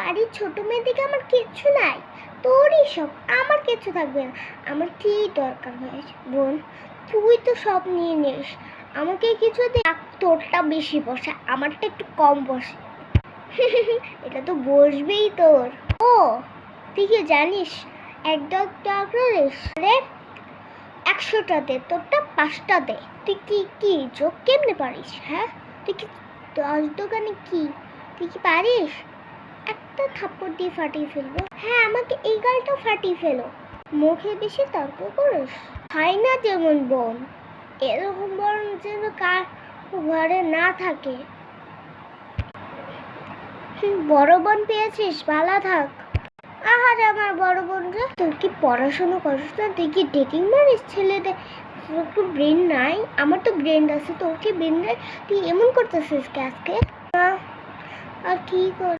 বাড়ির ছোট মেয়ে দিকে আমার কিচ্ছু নাই, তোরই সব, আমার কিচ্ছু থাকবে না। আমার কি দরকার হয়েছে বোন, তুই তো সব নিয়ে নিস, আমাকে কিছু দে। তোরটা বেশি বসে, আমারটা একটু কম বসে। এটা তো বসবেই তোর। ও তুই কি জানিস, এক টাকা রে 100টা দে, তোরটা 5টা দে। তুই কি যোগ কেমনে পারিস? হ্যাঁ তুই কি 10 দোকানে কি, তুই কি পারিস? একটা থাপ্পড় দিয়ে ফাটিয়ে ফেলবো। হ্যাঁ আমাকে এই গালটা ফাটিয়ে ফেলো। মুখে বেশি তর্ক করিস, হয় না যেমন বোন, এরকম বরং যেন কার ঘরে না থাকে। বড় বোন পেয়েছিস, ভালো থাক। আহারে আমার বড় বোন রে, তুই কি পড়াশোনা করিস না? তুই কি ডেটিং মারিস ছেলেদের? তোর একটু ব্রেন নাই? আমার তো ব্রেন আছে, তোর কি ব্রেন নাই? তুই এমন করতেছিস আজকে? আর কি কর।